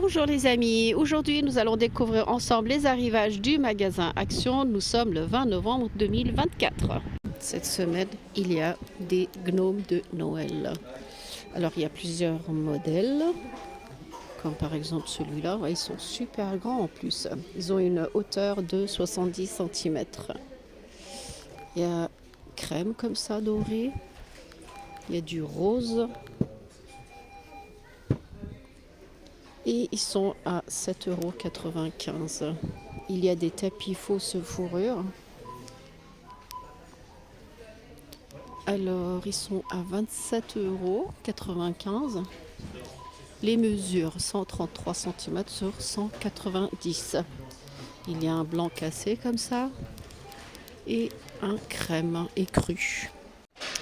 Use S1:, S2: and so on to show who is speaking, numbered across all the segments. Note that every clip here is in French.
S1: Bonjour les amis, aujourd'hui nous allons découvrir ensemble les arrivages du magasin Action. Nous sommes le 20 novembre 2024. Cette semaine, il y a des gnomes de Noël. Alors il y a plusieurs modèles, comme par exemple celui-là. Ouais, ils sont super grands en plus. Ils ont une hauteur de 70 cm. Il y a crème comme ça doré. Il y a du rose. Et ils sont à 7,95 €. Il y a des tapis fausse fourrure. Alors, ils sont à 27,95 €. Les mesures 133 cm sur 190. Il y a un blanc cassé comme ça et un crème écru.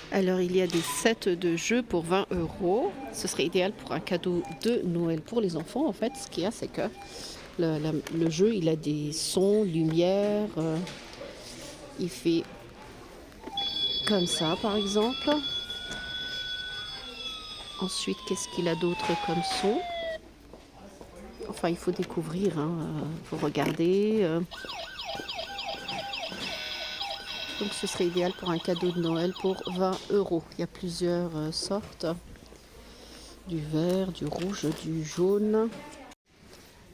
S1: Alors, il y a des sets de jeux pour 20 €. Ce serait idéal pour un cadeau de Noël pour les enfants. En fait, ce qu'il y a, c'est que le jeu, il a des sons, lumière. Il fait comme ça, par exemple. Ensuite, qu'est-ce qu'il a d'autre comme son? Enfin, il faut découvrir, il faut regarder. Donc, ce serait idéal pour un cadeau de Noël pour 20 €. Il y a plusieurs sortes. Du vert, du rouge, du jaune.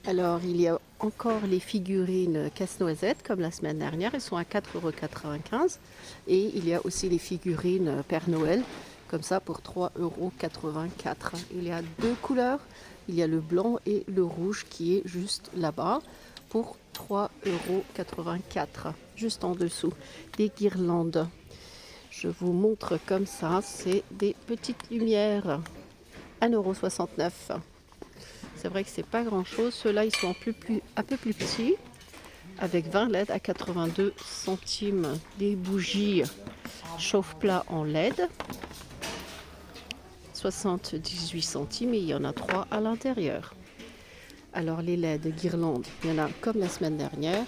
S1: Alors, il y a encore les figurines casse-noisette, comme la semaine dernière. Elles sont à 4,95 €. Et il y a aussi les figurines Père Noël, comme ça, pour 3,84 €. Il y a deux couleurs. Il y a le blanc et le rouge qui est juste là-bas pour 3,84 €, juste en dessous. Des guirlandes. Je vous montre comme ça, c'est des petites lumières. 1,69 €. C'est vrai que c'est pas grand chose. Ceux-là, ils sont un peu plus petits, avec 20 LED à 82 centimes. Des bougies chauffe-plat en LED, 78 centimes, et il y en a 3 à l'intérieur. Alors les LED guirlandes, il y en a comme la semaine dernière.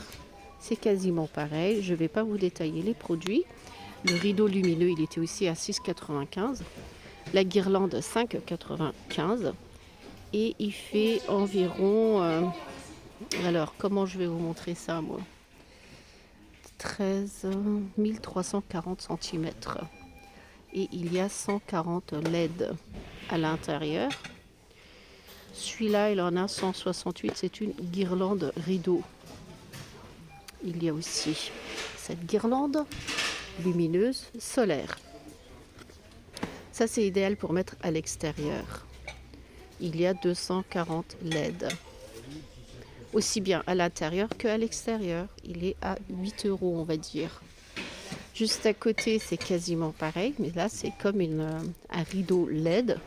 S1: C'est quasiment pareil. Je ne vais pas vous détailler les produits. Le rideau lumineux, il était aussi à 6,95 €. La guirlande, 5,95 €. Et il fait environ... alors, comment je vais vous montrer ça, moi? 13 340 cm. Et il y a 140 LED à l'intérieur. Celui-là, il en a 168. C'est une guirlande rideau. Il y a aussi cette guirlande lumineuse solaire. Ça, c'est idéal pour mettre à l'extérieur. Il y a 240 LED. Aussi bien à l'intérieur qu'à l'extérieur. Il est à 8 €, on va dire. Juste à côté, c'est quasiment pareil, mais là, c'est comme un rideau LED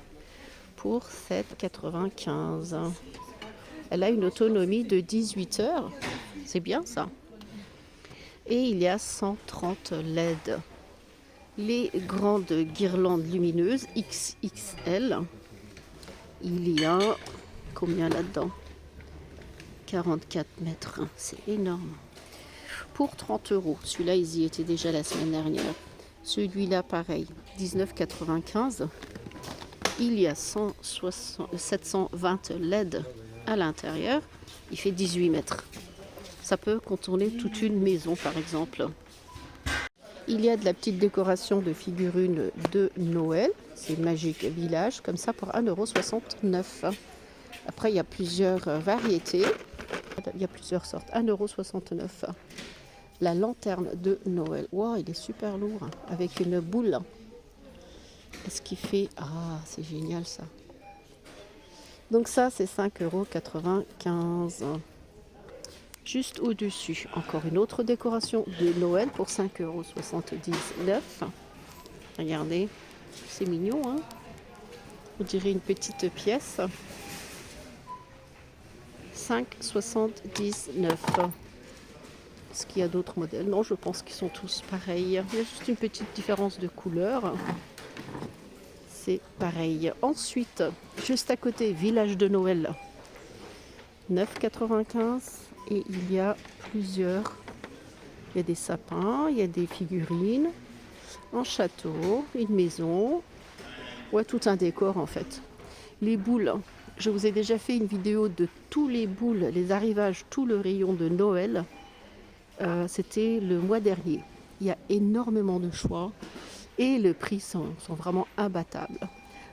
S1: pour 7,95 €. Elle a une autonomie de 18 heures. C'est bien ça. Et il y a 130 LED. Les grandes guirlandes lumineuses XXL. Il y a combien là-dedans? 44 mètres. C'est énorme. Pour 30 €. Celui-là, ils y étaient déjà la semaine dernière. Celui-là, pareil, 19,95 €. Il y a 720 LED à l'intérieur. Il fait 18 mètres. Ça peut contourner toute une maison, par exemple. Il y a de la petite décoration de figurines de Noël. C'est Magic Village, comme ça, pour 1,69 €. Après, il y a plusieurs variétés. Il y a plusieurs sortes. 1,69 €. La lanterne de Noël. Wow, il est super lourd, avec une boule. Est-ce qu'il fait... Ah, c'est génial ça. Donc ça, c'est 5,95 €. Juste au-dessus, encore une autre décoration de Noël pour 5,79 €. Regardez, c'est mignon, hein? On dirait une petite pièce. 5,79 €. Est-ce qu'il y a d'autres modèles? Non, je pense qu'ils sont tous pareils. Il y a juste une petite différence de couleur. C'est pareil. Ensuite, juste à côté, Village de Noël. 9,95 €. Et il y a plusieurs. Il y a des sapins, il y a des figurines, un château, une maison. Ouais, tout un décor en fait. Les boules Je vous ai déjà fait une vidéo de tous les boules, les arrivages, tout le rayon de Noël. C'était le mois dernier. Il y a énormément de choix et les prix sont vraiment imbattables.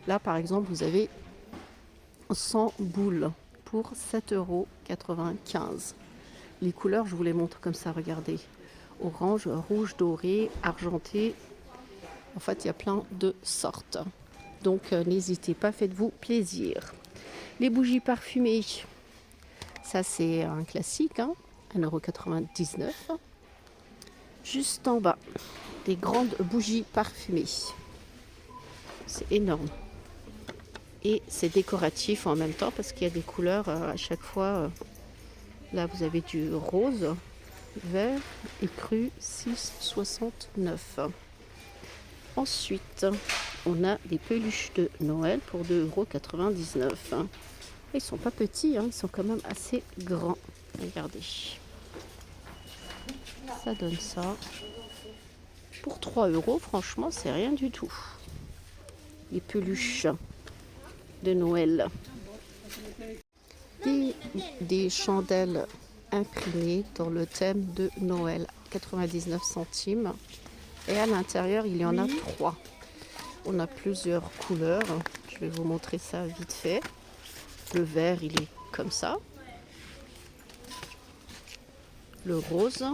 S1: Là, par exemple, vous avez 100 boules pour 7,95 €. Les couleurs, je vous les montre comme ça, regardez. Orange, rouge, doré, argenté. En fait, il y a plein de sortes. Donc, n'hésitez pas, faites-vous plaisir. Les bougies parfumées, ça c'est un classique, hein, 1,99 €. Juste en bas, des grandes bougies parfumées. C'est énorme. Et c'est décoratif en même temps parce qu'il y a des couleurs à chaque fois. Là, vous avez du rose, vert et cru, 6,69 €. Ensuite, on a des peluches de Noël pour 2,99 €. Ils sont pas petits, hein, ils sont quand même assez grands. Regardez. Ça donne ça. Pour 3 €, franchement, c'est rien du tout. Les peluches de Noël. Des chandelles imprimées dans le thème de Noël, 99 centimes. Et à l'intérieur, il y en a 3. On a plusieurs couleurs. Je vais vous montrer ça vite fait. Le vert, il est comme ça. Le rose.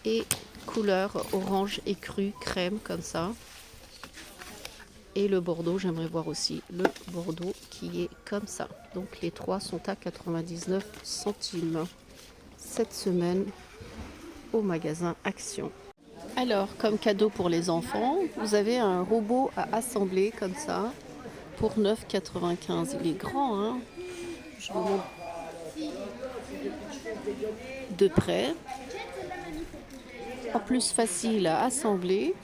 S1: Et couleur orange écru, crème, comme ça. Et le bordeaux, j'aimerais voir aussi le bordeaux qui est comme ça. Donc les 3 sont à 99 centimes. Cette semaine au magasin Action. Alors, comme cadeau pour les enfants, vous avez un robot à assembler comme ça pour 9,95 €. Il est grand, hein. Je vous montre de près. En plus facile à assembler,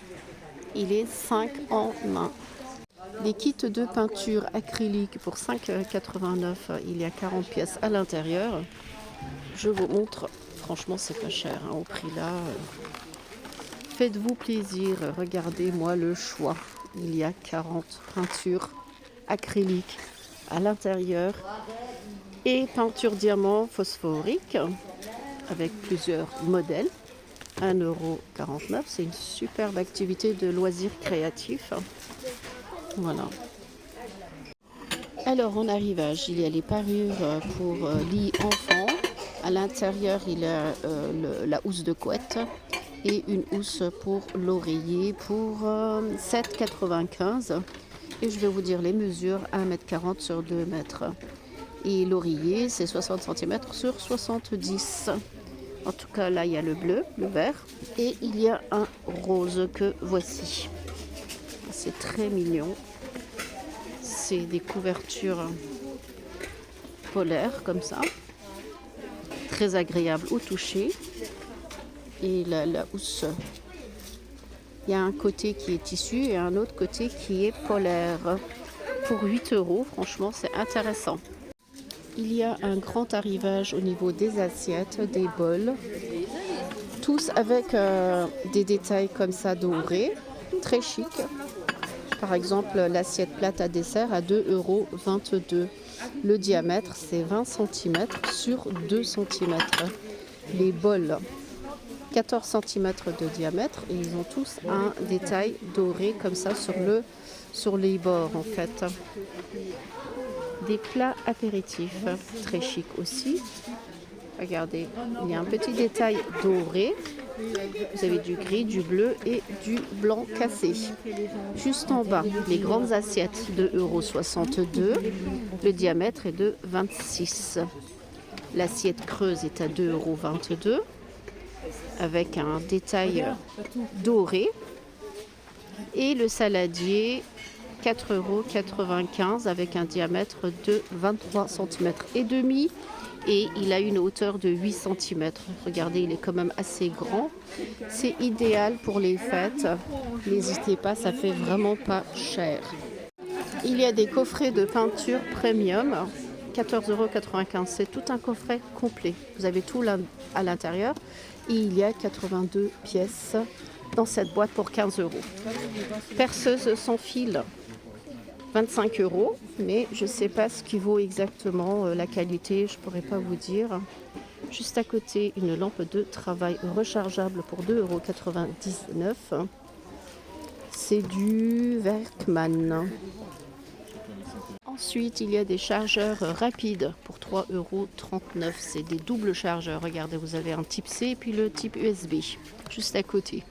S1: il est 5 en 1. Les kits de peinture acrylique pour 5,89 €. Il y a 40 pièces à l'intérieur. Je vous montre, franchement c'est pas cher, hein, au prix là. Faites-vous plaisir, regardez-moi le choix. Il y a 40 peintures acryliques à l'intérieur et peinture diamant phosphorique avec plusieurs modèles. 1,49 €. C'est une superbe activité de loisirs créatifs. Voilà. Alors en arrivage, il y a les parures pour lit enfant. À l'intérieur, il y a la housse de couette et une housse pour l'oreiller pour 7,95 €. Et je vais vous dire les mesures, 1,40 m sur 2 mètres. Et l'oreiller, c'est 60 cm sur 70. En tout cas, là, il y a le bleu, le vert. Et il y a un rose que voici. C'est très mignon. C'est des couvertures polaires comme ça. Très agréable au toucher. Et la housse, il y a un côté qui est tissu et un autre côté qui est polaire. Pour 8 €, franchement, c'est intéressant. Il y a un grand arrivage au niveau des assiettes, des bols. Tous avec des détails comme ça dorés. Très chic. Par exemple, l'assiette plate à dessert à 2,22 €. Le diamètre, c'est 20 cm sur 2 cm. Les bols, 14 cm de diamètre. Et ils ont tous un détail doré comme ça sur les bords, en fait. Des plats apéritifs, très chic aussi. Regardez, il y a un petit détail doré. Vous avez du gris, du bleu et du blanc cassé. Juste en bas, les grandes assiettes de 2,62 €. Le diamètre est de 26. L'assiette creuse est à 2,22 € avec un détail doré. Et le saladier, 4,95 € avec un diamètre de 23 cm et demi. Et il a une hauteur de 8 cm. Regardez, il est quand même assez grand. C'est idéal pour les fêtes. N'hésitez pas, ça fait vraiment pas cher. Il y a des coffrets de peinture premium, 14,95 €. C'est tout un coffret complet. Vous avez tout là à l'intérieur. Et il y a 82 pièces dans cette boîte pour 15 €. Perceuse sans fil. 25 euros, mais je ne sais pas ce qui vaut exactement la qualité, je ne pourrais pas vous dire. Juste à côté, une lampe de travail rechargeable pour 2,99 €. C'est du Werkmann. Ensuite, il y a des chargeurs rapides pour 3,39 €. C'est des doubles chargeurs. Regardez, vous avez un type C et puis le type USB, juste à côté.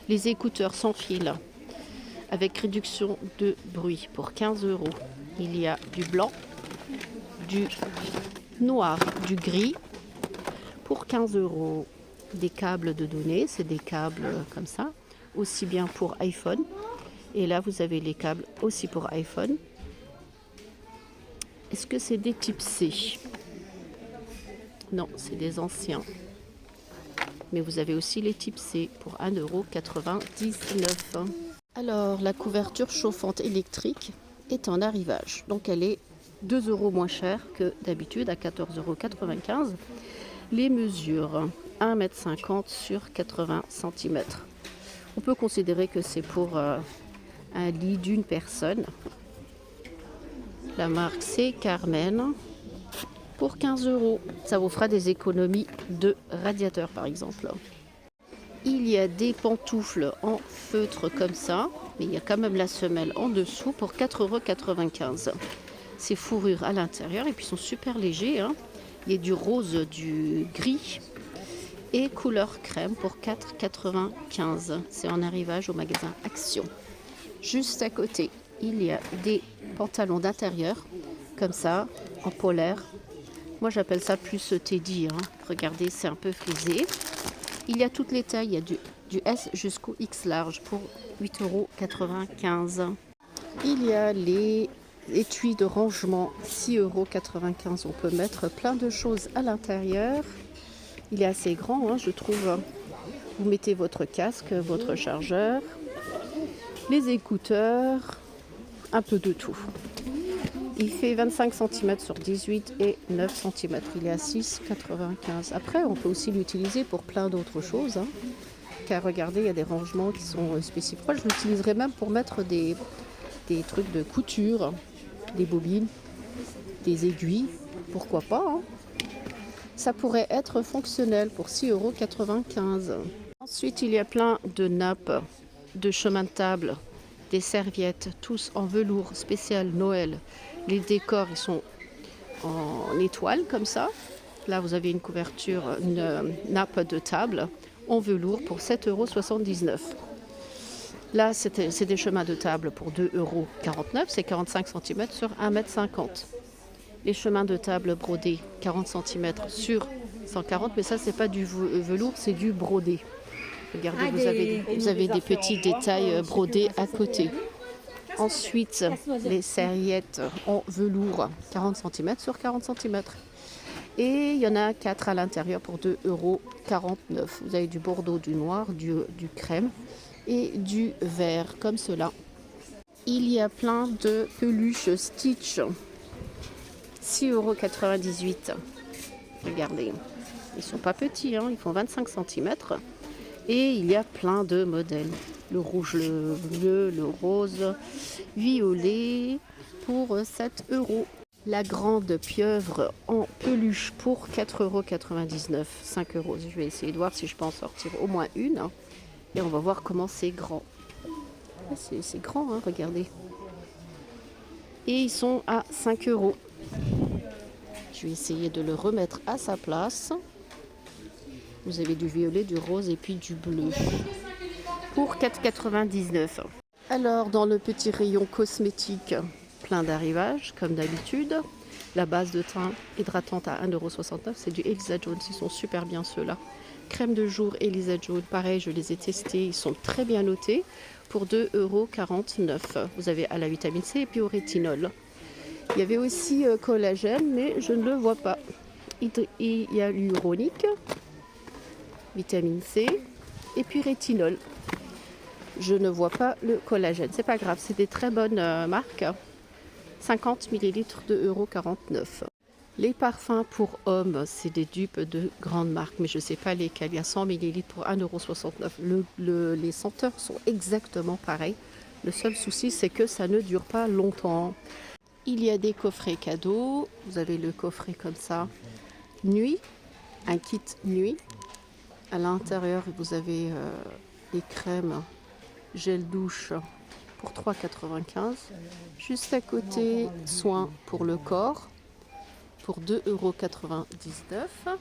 S1: Les écouteurs sans fil avec réduction de bruit pour 15 €. Il y a du blanc, du noir, du gris pour 15 €. Des câbles de données, c'est des câbles comme ça, aussi bien pour iPhone. Et là, vous avez les câbles aussi pour iPhone. Est-ce que c'est des types C? Non, c'est des anciens. Mais vous avez aussi les types C pour 1,99 €. Alors, la couverture chauffante électrique est en arrivage. Donc, elle est 2 € moins chère que d'habitude, à 14,95 €. Les mesures, 1,50 m sur 80 cm. On peut considérer que c'est pour un lit d'une personne. La marque, c'est Carmen. Pour 15 €. Ça vous fera des économies de radiateur, par exemple. Il y a des pantoufles en feutre comme ça, mais il y a quand même la semelle en dessous pour 4,95 €. C'est fourrure à l'intérieur et puis ils sont super légers, hein. Il y a du rose, du gris et couleur crème pour 4,95 €. C'est en arrivage au magasin Action. Juste à côté, il y a des pantalons d'intérieur comme ça, en polaire. Moi j'appelle ça plus teddy, hein. Regardez, c'est un peu frisé. Il y a toutes les tailles, il y a du S jusqu'au X large pour 8,95 €. Il y a les étuis de rangement, 6,95 €. On peut mettre plein de choses à l'intérieur. Il est assez grand, hein, je trouve. Vous mettez votre casque, votre chargeur, les écouteurs, un peu de tout. Il fait 25 cm sur 18 et 9 cm. Il est à 6,95 €. Après, on peut aussi l'utiliser pour plein d'autres choses, hein. Car regardez, il y a des rangements qui sont spécifiques. Moi, je l'utiliserai même pour mettre des trucs de couture, des bobines, des aiguilles. Pourquoi pas, hein. Ça pourrait être fonctionnel pour 6,95 €. Ensuite, il y a plein de nappes, de chemin de table, des serviettes, tous en velours spécial Noël. Les décors, ils sont en étoile comme ça. Là, vous avez une couverture, une nappe de table en velours pour 7,79 €. Là, c'est des chemins de table pour 2,49 €. C'est 45 cm sur 1,50 m. Les chemins de table brodés, 40 cm sur 140, mais ça, c'est pas du velours, c'est du brodé. Regardez, vous avez des petits détails brodés à côté. Ensuite, les serviettes en velours, 40 cm sur 40 cm. Et il y en a 4 à l'intérieur pour 2,49 €. Vous avez du bordeaux, du noir, du crème et du vert, comme cela. Il y a plein de peluches Stitch, 6,98 €. Regardez, ils sont pas petits, hein, ils font 25 cm. Et il y a plein de modèles. Le rouge, le bleu, le rose, violet pour 7 €. La grande pieuvre en peluche pour 4,99 €, 5 €. Je vais essayer de voir si je peux en sortir au moins une. Hein. Et on va voir comment c'est grand. C'est grand, hein, regardez. Et ils sont à 5 €. Je vais essayer de le remettre à sa place. Vous avez du violet, du rose et puis du bleu pour 4,99 €. Alors, dans le petit rayon cosmétique, plein d'arrivages, comme d'habitude. La base de teint hydratante à 1,69 €, c'est du Elisa Jones. Ils sont super bien ceux-là. Crème de jour Elisa Jones, pareil, je les ai testés. Ils sont très bien notés pour 2,49 €. Vous avez à la vitamine C et puis au rétinol. Il y avait aussi collagène, mais je ne le vois pas. Il y a l'hyaluronique, vitamine C et puis rétinol. Je ne vois pas le collagène. C'est pas grave, c'est des très bonnes marques. 50 ml, 2,49 €. Les parfums pour hommes, c'est des dupes de grandes marques, mais je ne sais pas lesquelles. Il y a 100 ml pour 1,69 €. Les senteurs sont exactement pareilles. Le seul souci, c'est que ça ne dure pas longtemps. Il y a des coffrets cadeaux. Vous avez le coffret comme ça, nuit, un kit nuit. À l'intérieur, vous avez les crèmes gel douche pour 3,95 €. Juste à côté, soins pour le corps pour 2,99 €.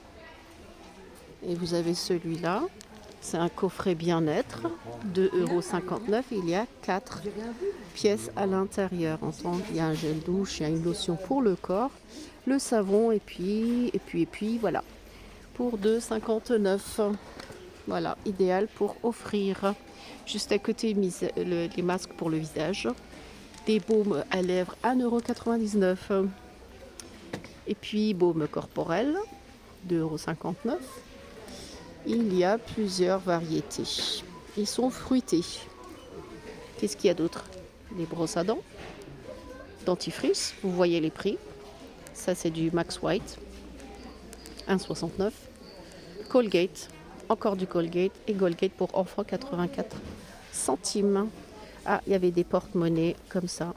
S1: Et vous avez celui-là. C'est un coffret bien-être, 2,59 €. Il y a 4 pièces à l'intérieur. Il y a un gel douche, il y a une lotion pour le corps, le savon et puis voilà. Pour 2,59 €. Voilà, idéal pour offrir. Juste à côté, les masques pour le visage. Des baumes à lèvres, 1,99 €. Et puis, baume corporel, 2,59 €. Il y a plusieurs variétés. Ils sont fruités. Qu'est-ce qu'il y a d'autre? Les brosses à dents, dentifrice, vous voyez les prix. Ça, c'est du Max White, 1,69 €. Colgate, encore du Colgate. Et Colgate pour enfants, 84 centimes. Ah, il y avait des porte-monnaies comme ça,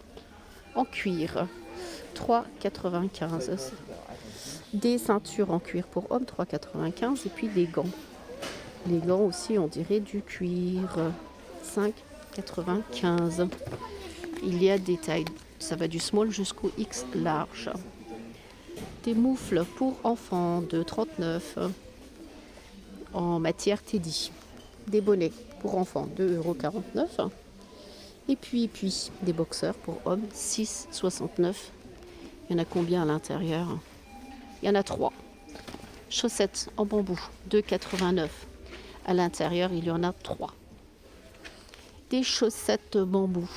S1: en cuir, 3,95 €. Des ceintures en cuir pour hommes, 3,95 €. Et puis des gants. Les gants aussi, on dirait du cuir, 5,95 €. Il y a des tailles, ça va du small jusqu'au X large. Des moufles pour enfants, de 39 € en matière teddy. Des bonnets pour enfants, 2,49 €. Et puis des boxeurs pour hommes, 6,69 €. Il y en a combien à l'intérieur? Il y en a 3. Chaussettes en bambou, 2,89 €. À l'intérieur, il y en a 3. Des chaussettes bambou.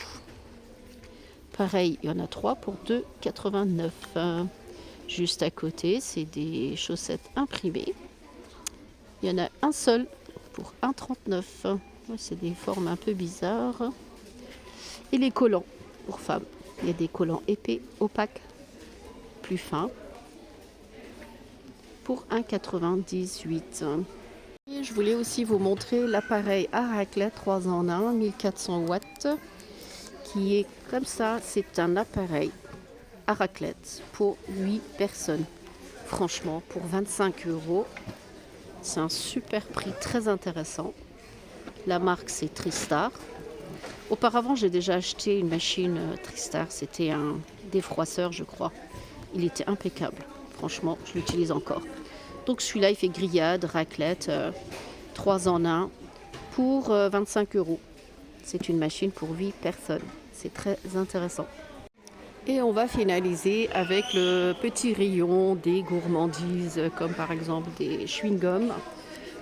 S1: Pareil, il y en a 3 pour 2,89 €. Juste à côté, c'est des chaussettes imprimées. Il y en a un seul pour 1,39 €. C'est des formes un peu bizarres. Et les collants pour femmes. Il y a des collants épais, opaques, plus fins, pour 1,98 €. Et je voulais aussi vous montrer l'appareil à raclette 3 en 1, 1400 watts, qui est comme ça. C'est un appareil à raclette pour 8 personnes. Franchement, pour 25 €, c'est un super prix, très intéressant. La marque, c'est Tristar. Auparavant, j'ai déjà acheté une machine Tristar. C'était un défroisseur, je crois. Il était impeccable. Franchement, je l'utilise encore. Donc celui-là, il fait grillade, raclette, 3 en 1 pour 25 €. C'est une machine pour 8 personnes. C'est très intéressant. Et on va finaliser avec le petit rayon des gourmandises, comme par exemple des chewing-gums.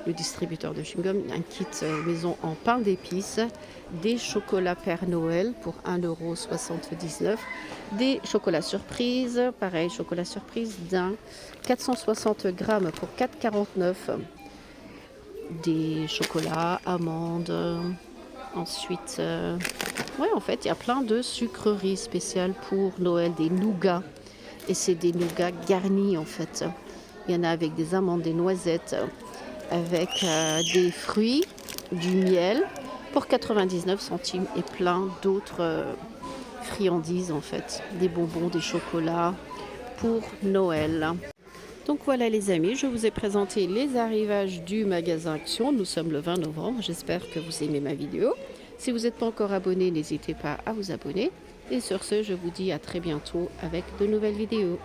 S1: Le distributeur de chewing-gum, un kit maison en pain d'épices, des chocolats Père Noël pour 1,79 €, des chocolats surprises, pareil, chocolat surprise d'un 460 grammes pour 4,49 €, des chocolats amandes. Ensuite, ouais, en fait, il y a plein de sucreries spéciales pour Noël, des nougats, et c'est des nougats garnis en fait. Il y en a avec des amandes, des noisettes, avec des fruits, du miel pour 99 centimes et plein d'autres friandises en fait, des bonbons, des chocolats pour Noël. Donc voilà les amis, je vous ai présenté les arrivages du magasin Action. Nous sommes le 20 novembre, j'espère que vous aimez ma vidéo. Si vous n'êtes pas encore abonné, n'hésitez pas à vous abonner. Et sur ce, je vous dis à très bientôt avec de nouvelles vidéos.